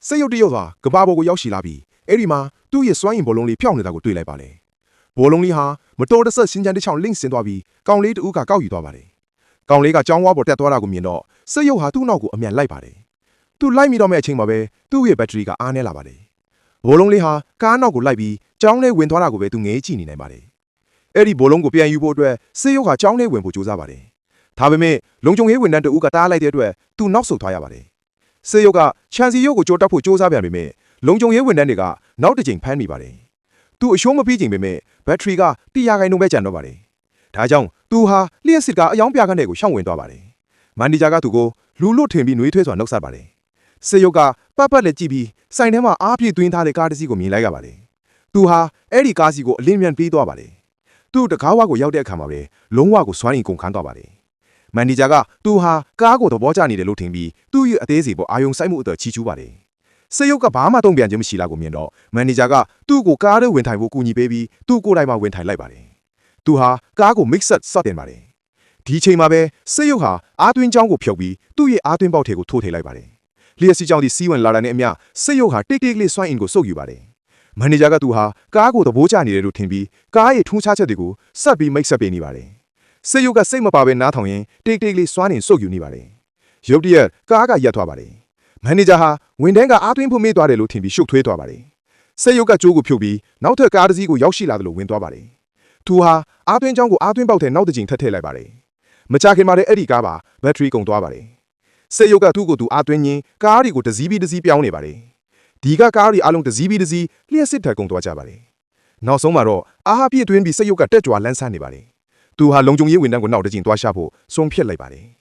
စိတ်ရုပ်တရုပ်သာကဘာပေါ်ကိုရောက်ရှိလာပြီးအဲ့ဒီမှာသူ့ရဲ့စွမ်းရင်ဘောလုံးလေးဖြောင်းနေတာကိုတွေ့လိုက်ပါလေဘောလုံးလေးဟာမတော်တဆရှင်းချမ်းတစ်ချောင်းလင့်ဆင်းသွားပြီးကောင်လေးတူကကောက်ယူသွားပါတယ်ကောင်လေးကကြောင်းဝါပေါ်တက်သွားတာကိုမြင်တော့စိတ်ရုပ်ဟာသူ့နောက်ကိုအမြန်လိုက်ပါတယ်သူလိုက်မိတော့မဲ့အချိန်မှာပဲသူ့ရဲ့ဘက်ထရီကအားနည်းလာပါတယ်ဘောလုံးလေးဟာကားနောက်ကိုလိုက်ပြီးကြောင်းထဲဝင်သွားတာကိုပဲသူငဲကြည့်နေနိုင်ပါတယ်အဲ့ဒီဘောလုံးကိုပြန်ယူဖို့အတွက်စိတ်ရုပ်ဟာကြောင်းထဲဝင်ဖို့ကြိုးစားပါတယ်ဒါပေမဲ့လုံခြုံရေးဝန်ထမ်းတူကတားလိုက်တဲ့အတွက်သူနောက်ဆုတ်သွားရပါတယ်စေယုတ်ကချန်စီယုတ်ကိုကြိုးတက်ဖို့ကြိုးစားပြန်ပေမဲ့လုံခြုံရေးဝန်ထမ်းတွေကနောက်တစ်ကြိမ်ဖမ်းမိပါတယ်။သူအရှုံးမပြီးချိန်ပေမဲ့ဘက်ထရီက100ခိုင်နှုန်းပဲကျန်တော့ပါတယ်။ဒါကြောင့်သူဟာလျှက်စစ်ကအယောင်ပြခန့်တဲ့ကိုရှောင်ဝင်သွားပါတယ်။မန်နေဂျာကသူကိုလူလွတ်ထင်ပြီးနှွေးထွေးစွာနှုတ်ဆက်ပါတယ်။စေယုတ်ကပတ်ပတ်လက်ကြည့်ပြီးစိုင်ထဲမှာအားပြည့်သွင်းထားတဲ့ကားတစ်စီးကိုမြင်လိုက်ရပါတယ်။သူဟာအဲ့ဒီကားစီးကိုအလင်းမြန်ပြေးသွားပါတယ်။သူ့တကားဝါကိုရောက်တဲ့အခါမှာပဲလုံးဝကိုစွမ်းရင်ကုန်ခန်းသွားပါတယ်။မန်နေဂျာကသူဟာကားကိုသဘောကျနေတယ်လို့ထင်ပြီးသူ့ရဲ့အသေးစိတ်ပေါ်အာယုံစိုက်မှုအတော်ချီးကျူးပါတယ်။စေယုတ်ကဘာမှတုံ့ပြန်ခြင်းမရှိလာကိုမြင်တော့မန်နေဂျာကသူ့ကိုကားထဲဝင်ထိုင်ဖို့ကူညီပေးပြီးသူ့ကိုယ်တိုင်မှဝင်ထိုင်လိုက်ပါတယ်။သူဟာကားကို mix set စတင်ပါတယ်။ဒီချိန်မှာပဲစေယုတ်ဟာအားသွင်းချောင်းကိုဖြုတ်ပြီးသူ့ရဲ့အားသွင်းပေါက်ထဲကိုထိုးထည့်လိုက်ပါတယ်။လျှက်စီချောင်းဒီစီးဝင်လာတာနဲ့အမျှစေယုတ်ဟာတိတ်တိတ်လေးစွန့်အင်ကိုစုပ်ယူပါတယ်။မန်နေဂျာကသူဟာကားကိုသဘောကျနေတယ်လို့ထင်ပြီးကားရဲ့ထုံးခြားချက်တွေကိုဆက်ပြီး mix set ပေးနေပါတယ်။စေယုတ်ကစိတ်မပါဘဲနားထောင်ရင်တိတ်တိတ်လေးစွန့်အင်စုပ်ယူနေပါတယ်။ရုတ်တရက်ကားကရပ်သွားပါတယ်။မန်နေဂျာဟာဝန်ထမ်းကအားသွင်းဖို့မေ့သွားတယ်လို့ထင်ပြီးရှုပ်ထွေးသွားပါတယ်။စေယုတ်ကကြိုးကိုဖြုတ်ပြီးနောက်ထပ်ကားတစ်စီးကိုရောက်ရှိလာတယ်လို့ဝင်သွားပါတယ်။သူဟာအားသွင်းချောင်းကိုအားသွင်းပေါက်ထဲနောက်တစ်ချိန်ထပ်ထည့်လိုက်ပါတယ်။မကြခင်မှာလည်းအဲ့ဒီကားပါဘက်ထရီကုန်သွားပါတယ်။စေယုတ်ကသူ့ကိုသူအားသွင်းရင်းကားတွေကိုတစ်စီးပြီးတစ်စီးပြောင်းနေပါတယ်။ဒီကားတွေအားလုံးတစ်စီးပြီးတစ်စီးလျှက်စစ်ထက်ကုန်သွားကြပါတယ်။နောက်ဆုံးမှာတော့အားဟာပြည့်သွင်းပြီးစေယုတ်ကတက်ကြွလန်းဆန်းနေပါတယ်။သူဟာလုံခြုံရေးဝန်ထမ်းကိုနောက်တစ်ချိန်သွားရှာဖို့ဆုံးဖြတ်လိုက်ပါတယ်။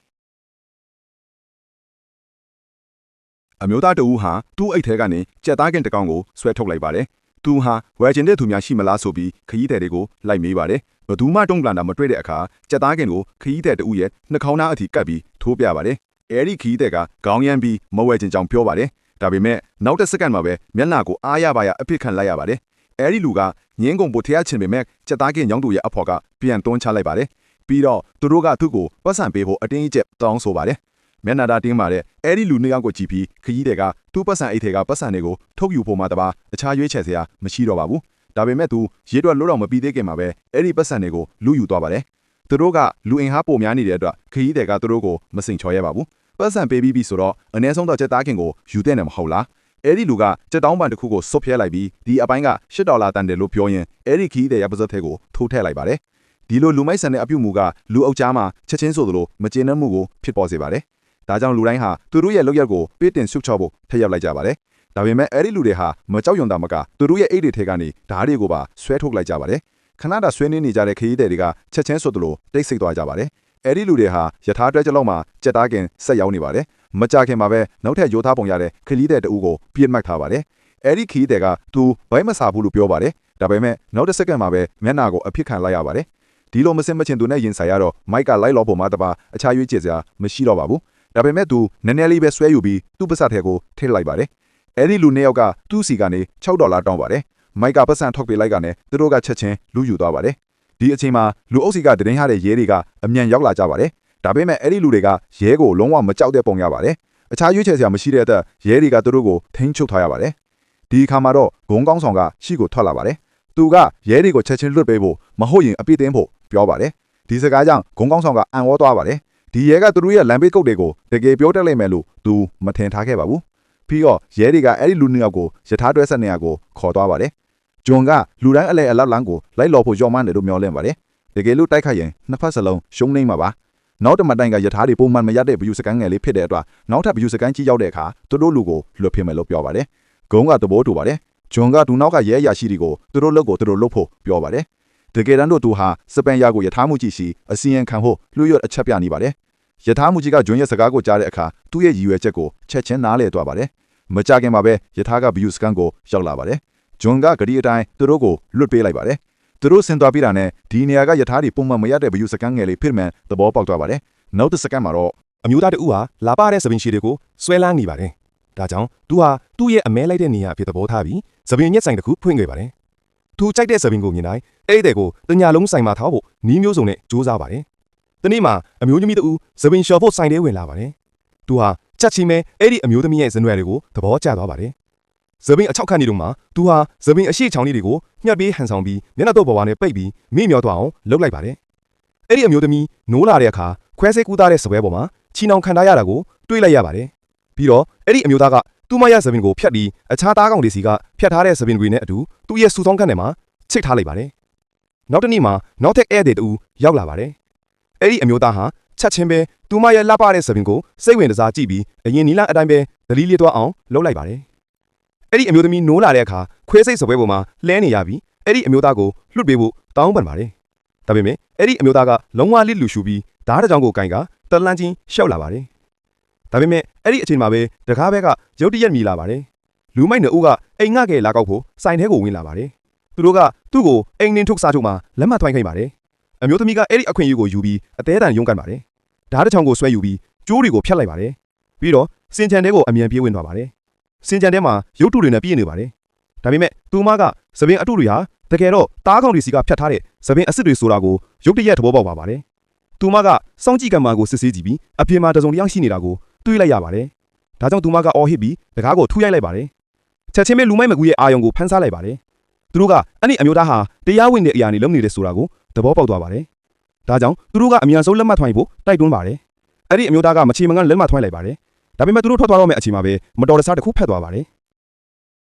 အမျိုးသားတဦးဟာသူ့အိတ်ထဲကနေကြက်သားကင်တစ်ကောင်ကိုဆွဲထုတ်လိုက်ပါတယ်။သူဟာဝယ်ချင်တဲ့သူများရှိမလားဆိုပြီးခရီးသည်တွေကိုလိုက်မေးပါတယ်။ဘသူမှတုံ့ပြန်တာမတွေ့တဲ့အခါကြက်သားကင်ကိုခရီးသည်တဦးရဲ့နှာခေါင်းသားအထိကပ်ပြီးထိုးပြပါတယ်။အဲဒီခရီးသည်ကခေါင်းရမ်းပြီးမဝယ်ချင်ကြောင်ပြောပါတယ်။ဒါပေမဲ့နောက်တစ်စက္ကန့်မှာပဲမျက်နှာကိုအားရပါရအဖြစ်ခံလိုက်ရပါတယ်။အဲဒီလူကငင်းကုန်ပို့ထရချင်ပေမဲ့ကြက်သားကင်ရောင်းသူရဲ့အဖော်ကပြန်တွန်းချလိုက်ပါတယ်။ပြီးတော့သူတို့ကသူ့ကိုပတ်စံပေးဖို့အတင်းအကျပ်တောင်းဆိုပါတယ်။မျက်နှာသားတင်းမာတဲ့အဲ့ဒီလူနှစ်ယောက်ကိုကြည့်ပြီးခရီးတွေကသူ့ပတ်စံအိတ်ထဲကပတ်စံတွေကိုထုတ်ယူဖို့မှတပါအခြားရွေးချယ်စရာမရှိတော့ပါဘူး။ဒါပေမဲ့သူရေတွက်လို့တော့မပြီးသေးခင်မှာပဲအဲ့ဒီပတ်စံတွေကိုလူယူသွားပါတယ်။သူတို့ကလူအင်အားပိုများနေတဲ့အတွက်ခရီးတွေကသူတို့ကိုမစိန်ချော်ရဲပါဘူး။ပတ်စံပေးပြီးပြီဆိုတော့အနည်းဆုံးတော့ချက်သားခင်ကိုယူတဲ့နေမဟုတ်လား။အဲ့ဒီလူကချက်တောင်းပန်တစ်ခုကိုစွတ်ဖျက်လိုက်ပြီးဒီအပိုင်းက$8တန်တယ်လို့ပြောရင်အဲ့ဒီခရီးတွေရပါစက်ထဲကိုထိုးထည့်လိုက်ပါတယ်။ဒီလိုလူမိုက်ဆန်တဲ့အပြုတ်မှုကလူအုပ်ကြားမှာချက်ချင်းဆိုသလိုမကျေနပ်မှုကိုဖြစ်ပေါ်စေပါတယ်။ဒါကြောင့်လူတိုင်းဟာသူတို့ရဲ့လုပ်ရက်ကိုပေးတင်ဆုတ်ချဖို့ထည့်ရောက်လိုက်ကြပါတယ်။ဒါပေမဲ့အဲ့ဒီလူတွေဟာမကြောက်ရွံ့တာမကသူတို့ရဲ့အိတ်တွေထဲကနေဓာတ်တွေကိုပါဆွဲထုတ်လိုက်ကြပါတယ်။ခဏတာဆွေးနွေးနေကြတဲ့ခရီးသည်တွေကချက်ချင်းဆိုသလိုတိတ်ဆိတ်သွားကြပါတယ်။အဲ့ဒီလူတွေဟာယထာတွဲကြလောက်မှကြက်သားကင်ဆက်ရောက်နေပါတယ်။မကြခင်မှာပဲနောက်ထပ်ရိုးသားပုံရတဲ့ခရီးသည်တအူးကိုပြစ်မှတ်ထားပါတယ်။အဲ့ဒီခရီးသည်ကသူဘိုင်းမစားဘူးလို့ပြောပါတယ်။ဒါပေမဲ့နောက်တစ်စက္ကန့်မှာပဲမျက်နှာကိုအဖြစ်ခံလိုက်ရပါတယ်။ဒီလိုမစင်မချင်သူနဲ့ရင်ဆိုင်ရတော့မိုက်ကလိုက်လောဖို့မှတပါအခြားရွေးချယ်စရာမရှိတော့ပါဘူး။ဒါပေမဲ့သူနည်းနည်းလေးပဲဆွဲယူပြီးသူ့ပတ်စံထဲကိုထည့်လိုက်ပါတယ်။အဲဒီလူနှစ်ယောက်ကသူ့စီကနေ$6တောင်းပါတယ်။မိုက်ကပတ်စံထုတ်ပေးလိုက်ကနေသူတို့ကချက်ချင်းလူယူသွားပါတယ်။ဒီအချိန်မှာလူအုပ်စီကတင်းရတဲ့ရဲတွေကအမြန်ရောက်လာကြပါတယ်။ဒါပေမဲ့အဲဒီလူတွေကရဲကိုလုံးဝမကြောက်တဲ့ပုံရပါတယ်။အခြားရွေးချယ်စရာမရှိတဲ့အတွက်ရဲတွေကသူတို့ကိုထိန်းချုပ်ထားရပါတယ်။ဒီအခါမှာတော့ဂုံကောင်းဆောင်ကရှီကိုထွက်လာပါတယ်။သူကရဲတွေကိုချက်ချင်းလွတ်ပေးဖို့မဟုတ်ရင်အပြစ်တင်ဖို့ပြောပါတယ်။ဒီစကားကြောင့်ဂုံကောင်းဆောင်ကအံ့ဩသွားပါတယ်။ဒီရဲကသူတို့ရဲ့လမ်းဘေးကုတ်တွေကိုတကယ်ပြောတတ်လိမ့်မယ်လို့သူမထင်ထားခဲ့ပါဘူး။ပြီးတော့ရဲတွေကအဲ့ဒီလူနှစ်ယောက်ကိုယထာတွဲဆက်နေရကိုခေါ်သွားပါတယ်။ဂျွန်ကလူတိုင်းအလဲအလတ်လန်းကိုလိုက်လော်ဖို့ကြော်မန်းတယ်လို့မျှော်လင့်ပါတယ်။တကယ်လို့တိုက်ခိုက်ရင်နှစ်ဖက်စလုံးရှုံးနေမှာပါ။နောက်တမတိုင်ကယထာတွေပုံမှန်မရတဲ့ဘယူစကန်ငယ်လေးဖြစ်တဲ့အတွက်နောက်ထပ်ဘယူစကန်ကြီးရောက်တဲ့အခါသူတို့လူကိုလွတ်ဖြစ်မယ်လို့ပြောပါတယ်။ဂုံကတဘောတူပါတယ်။ဂျွန်ကသူနောက်ကရဲအရာရှိတွေကိုသူတို့လုပ်ကိုသူတို့လုပ်ဖို့ပြောပါတယ်။တကယ်တမ်းတော့သူဟာစပန်ယာကိုယထာမှုကြည့်စီအစီရင်ခံဖို့လူရွတ်အချက်ပြနေပါတယ်။ယထာမှုကြီးကဂျွန်ရဲ့စကားကိုကြားတဲ့အခါသူ့ရဲ့ရည်ရွယ်ချက်ကိုချက်ချင်းနားလည်သွားပါတယ်။မကြခင်မှာပဲယထာကဘယူစကန်ကိုရောက်လာပါတယ်။ဂျွန်ကဂရီအတိုင်းသူတို့ကိုလွတ်ပေးလိုက်ပါတယ်။သူတို့ဆင်သွားပြီးတာနဲ့ဒီနေရာကယထာတွေပုံမှန်မရတဲ့ဘယူစကန်ငယ်လေးဖြစ်မှန်သဘောပေါက်သွားပါတယ်။နောက်တစ်စက္ကန့်မှာတော့အမျိုးသားတဦးဟာလာပတဲ့သပင်ရှည်တွေကိုဆွဲလန်းနေပါတယ်။ဒါကြောင့်သူဟာသူ့ရဲ့အမဲလိုက်တဲ့နေရာအဖြစ်သဘောထားပြီးသပင်ညက်ဆိုင်တစ်ခုဖွင့်ခဲ့ပါတယ်။သူကြိုက်တဲ့သပင်ကိုမြင်တိုင်းအဲ့ဒီတဲ့ကိုတညာလုံးဆိုင်မှာထားဖို့နီးမျိုးစုံနဲ့စူးစမ်းပါတယ်။ဒီနေ့မှာအမျိုးသမီးတဦးသပင်လျှော်ဖို့ဆိုင်ထဲဝင်လာပါတယ်။သူဟာ ချက်ချင်းပဲအဲ့ဒီအမျိုးသမီးရဲ့ဇနွယ်တွေကိုသဘောကျသွားပါတယ်။ဇပင်အချောက်ခန့်နေတော့မှသူဟာဇပင်အရှိချောင်းလေးတွေကိုညှပ်ပြီးဟန်ဆောင်ပြီးမျက်နှာတော့ပေါ်ပါနဲ့ပိတ်ပြီးမိမျောသွားအောင်လှုပ်လိုက်ပါတယ်။အဲ့ဒီအမျိုးသမီးနိုးလာတဲ့အခါခွဲစိတ်ကူးသားတဲ့စပွဲပေါ်မှာချီနှောင်ခံထားရတာကိုတွေးလိုက်ရပါတယ်။ပြီးတော့အဲ့ဒီအမျိုးသားကသူ့မရဇပင်ကိုဖြတ်ပြီးအခြားသားကောင်တွေစီကဖြတ်ထားတဲ့ဇပင်တွေနဲ့အတူသူ့ရဲ့စူဆောင်းခန့်ထဲမှာချိတ်ထားလိုက်ပါတယ်။နောက်တစ်နေ့မှာနောက်ထပ်ဧည့်သည်တူရောက်လာပါတယ်။အဲ့ဒီအမျိုးသားဟာချက်ချင်းပဲသူမရဲ့လှပတဲ့ဇပင်ကိုစိတ်ဝင်စားကြည့်ပြီးအရင်နီလာအတိုင်းပဲသတိလေးတွားအောင်လှုပ်လိုက်ပါတယ်။အဲ့ဒီအမျိုးသမီးနိုးလာတဲ့အခါခွဲစိတ်စပွဲပေါ်မှာလဲနေရပြီးအဲ့ဒီအမျိုးသားကိုလွတ်ပေးဖို့တောင်းပန်ပါတယ်။ဒါပေမဲ့အဲ့ဒီအမျိုးသားကလုံးဝလစ်လူရှူပြီးဓာတ်တစ်ကြောင်ကိုကင်ကတလန်းချင်းရှောက်လာပါတယ်။ဒါပေမဲ့အဲ့ဒီအချိန်မှာပဲတကားဘက်ကရုတ်တရက်မြည်လာပါတယ်။လူမိုက်နှုတ်ကအိမ်ငှကဲလာကောက်ဖို့စိုင်ထဲကိုဝင်လာပါတယ်။သူတို့ကသူ့ကိုအိမ်နှင်းထုတ်စားထုတ်မှလက်မှတ်ထွိုင်းခိုင်းပါတယ်။အမျိုးသမီးကအဲ့ဒီအခွင့်အရေးကိုယူပြီးအသေးတန်ရုန်းကန်ပါတယ်။ဓာတ်တစ်ချောင်းကိုဆွဲယူပြီးကျိုးတွေကိုဖျက်လိုက်ပါတယ်။ပြီးတော့စင်ချန်တဲကိုအမြန်ပြေးဝင်သွားပါတယ်။စင်ချန်တဲမှာရုပ်တုတွေနဲ့ပြည့်နေပါတယ်။ဒါပေမဲ့သူမကသပင်အတုတွေဟာတကယ်တော့တားကောင်တွေစီကဖြတ်ထားတဲ့သပင်အစ်စ်တွေဆိုတာကိုရုပ်တရက်သဘောပေါက်ပါပါတယ်။သူမကစောင့်ကြည့်ကံမာကိုစစ်ဆေးကြည့်ပြီးအပြင်မှာတစုံတစ်ယောက်ရှိနေတာကိုတွေးလိုက်ရပါတယ်။ဒါကြောင့်သူမကအော်ဟစ်ပြီးတကားကိုထူရိုက်လိုက်ပါတယ်။ချက်ချင်းပဲလူမိုက်မကူရဲ့အာယုံကိုဖမ်းဆားလိုက်ပါတယ်။သူတို့ကအဲ့ဒီအမျိုးသားဟာတရားဝင်တဲ့အရာတွေလုပ်နေတယ်ဆိုတာကိုသဘောပေါက်သွားပါတယ်။ဒါကြောင့်သူတို့ကအမြန်ဆုံးလက်မှတ်ထွိုင်းဖို့တိုက်တွန်းပါတယ်။အဲ့ဒီအမျိုးသားကမချေမငန်းလက်မှတ်ထွိုင်းလိုက်ပါတယ်။ဒါပေမဲ့သူတို့ထွက်သွားတော့မယ့်အချိန်မှာပဲမတော်တဆတစ်ခုဖက်သွားပါတယ်။